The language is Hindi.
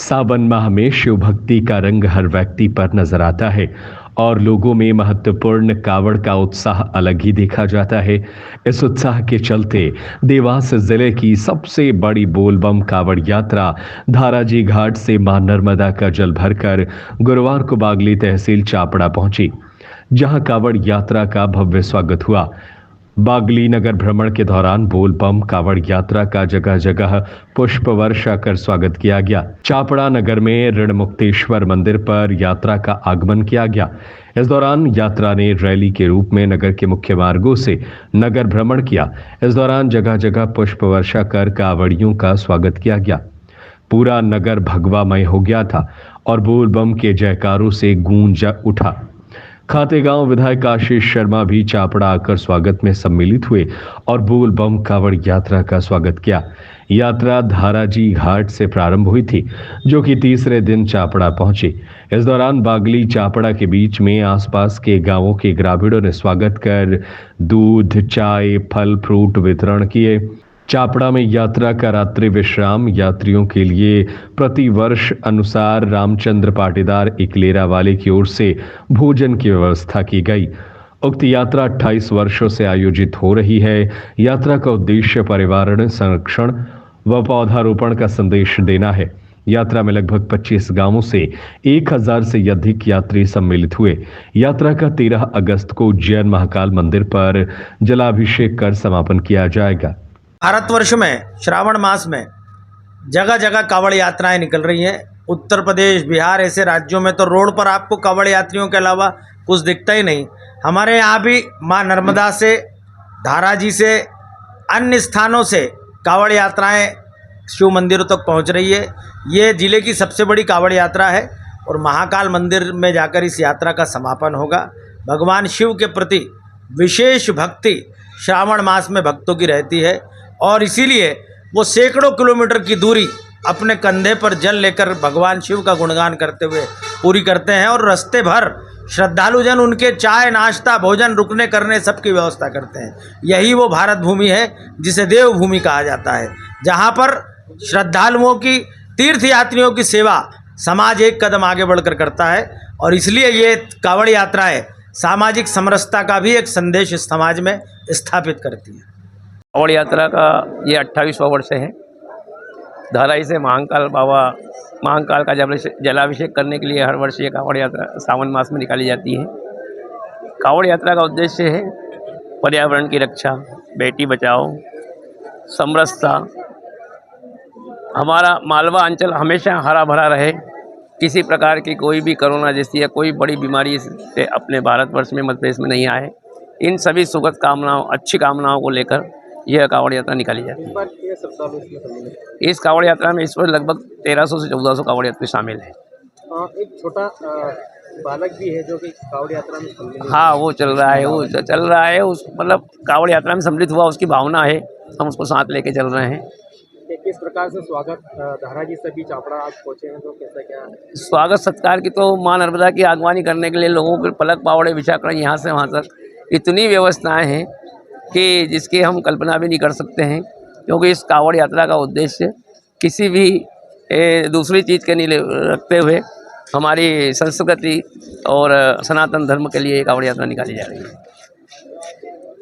सावन माह में शिव भक्ति का रंग हर व्यक्ति पर नजर आता है और लोगों में महत्वपूर्ण कावड़ का उत्साह अलग ही देखा जाता है। इस उत्साह के चलते देवास जिले की सबसे बड़ी बोलबम कावड़ यात्रा धाराजी घाट से मां नर्मदा का जल भरकर गुरुवार को बागली तहसील चापड़ा पहुंची, जहां कावड़ यात्रा का भव्य स्वागत हुआ। बागली नगर भ्रमण के दौरान बोलबम कावड़ यात्रा का जगह जगह पुष्प वर्षा कर स्वागत किया गया। चापड़ा नगर में ऋणमुक्तेश्वर मंदिर पर यात्रा का आगमन किया गया। इस दौरान यात्रा ने रैली के रूप में नगर के मुख्य मार्गों से नगर भ्रमण किया। इस दौरान जगह जगह पुष्प वर्षा कर कावड़ियों का स्वागत किया गया। पूरा नगर भगवामय हो गया था और बोलबम के जयकारों से गूंज उठा। खातेगांव विधायक आशीष शर्मा भी चापड़ा आकर स्वागत में सम्मिलित हुए और बोलबम कावड़ यात्रा का स्वागत किया। यात्रा धाराजी घाट से प्रारंभ हुई थी, जो कि तीसरे दिन चापड़ा पहुंची। इस दौरान बागली चापड़ा के बीच में आसपास के गांवों के ग्रामीणों ने स्वागत कर दूध, चाय, फल फ्रूट वितरण किए। चापड़ा में यात्रा का रात्रि विश्राम यात्रियों के लिए प्रतिवर्ष अनुसार रामचंद्र पाटीदार इकलेरा वाले की ओर से भोजन की व्यवस्था की गई। उक्त यात्रा 28 वर्षों से आयोजित हो रही है। यात्रा का उद्देश्य पर्यावरण संरक्षण व पौधारोपण का संदेश देना है। यात्रा में लगभग 25 गांवों से 1000 से अधिक यात्री सम्मिलित हुए। यात्रा का 13 अगस्त को उज्जैन महाकाल मंदिर पर जलाभिषेक कर समापन किया जाएगा। भारतवर्ष में श्रावण मास में जगह जगह कावड़ यात्राएं निकल रही हैं। उत्तर प्रदेश, बिहार ऐसे राज्यों में तो रोड पर आपको कावड़ यात्रियों के अलावा कुछ दिखता ही नहीं। हमारे यहाँ भी मां नर्मदा से, धाराजी से, अन्य स्थानों से कावड़ यात्राएं शिव मंदिरों तक पहुँच रही है। ये जिले की सबसे बड़ी कावड़ यात्रा है और महाकाल मंदिर में जाकर इस यात्रा का समापन होगा। भगवान शिव के प्रति विशेष भक्ति श्रावण मास में भक्तों की रहती है और इसीलिए वो सैकड़ों किलोमीटर की दूरी अपने कंधे पर जल लेकर भगवान शिव का गुणगान करते हुए पूरी करते हैं और रास्ते भर श्रद्धालुजन उनके चाय, नाश्ता, भोजन, रुकने करने सबकी व्यवस्था करते हैं। यही वो भारत भूमि है जिसे देवभूमि कहा जाता है, जहाँ पर श्रद्धालुओं की, तीर्थयात्रियों की सेवा समाज एक कदम आगे बढ़कर करता है और इसलिए ये कावड़ यात्राएँ सामाजिक समरसता का भी एक संदेश इस समाज में स्थापित करती है। कावड़ यात्रा का ये 28वां वर्ष है। धाराई से महाकाल का जलाभिषेक करने के लिए हर वर्ष ये कावड़ यात्रा सावन मास में निकाली जाती है। कावड़ यात्रा का उद्देश्य है पर्यावरण की रक्षा, बेटी बचाओ, समरसता। हमारा मालवा अंचल हमेशा हरा भरा रहे, किसी प्रकार की कोई भी कोरोना जैसी या कोई बड़ी बीमारी से अपने भारतवर्ष में, मध्य प्रदेश में नहीं आए। इन सभी सुखद कामनाओं, अच्छी कामनाओं को लेकर यह कावड़ यात्रा निकाली जाती है। इस कावड़ यात्रा में इस पर लगभग 1300 से 1400 कावड़ यात्री शामिल हैं। एक छोटा बालक भी है जो कि कावड़ यात्रा में सम्मिलित है। हाँ, वो चल रहा है उस मतलब कावड़ यात्रा में सम्मिलित हुआ, उसकी भावना है, हम उसको साथ लेके चल रहे हैं। किस प्रकार से स्वागत धाराजी से भी चापड़ा आज पहुँचे हैं, तो कैसा क्या है स्वागत सत्कार की? तो माँ नर्मदा की आगवानी करने के लिए लोगों के पलक पावड़े बिछाकर यहाँ से वहाँ तक इतनी व्यवस्थाएं हैं कि जिसकी हम कल्पना भी नहीं कर सकते हैं, क्योंकि इस कावड़ यात्रा का उद्देश्य किसी भी दूसरी चीज़ के नहीं रखते हुए हमारी संस्कृति और सनातन धर्म के लिए कावड़ यात्रा निकाली जा रही है।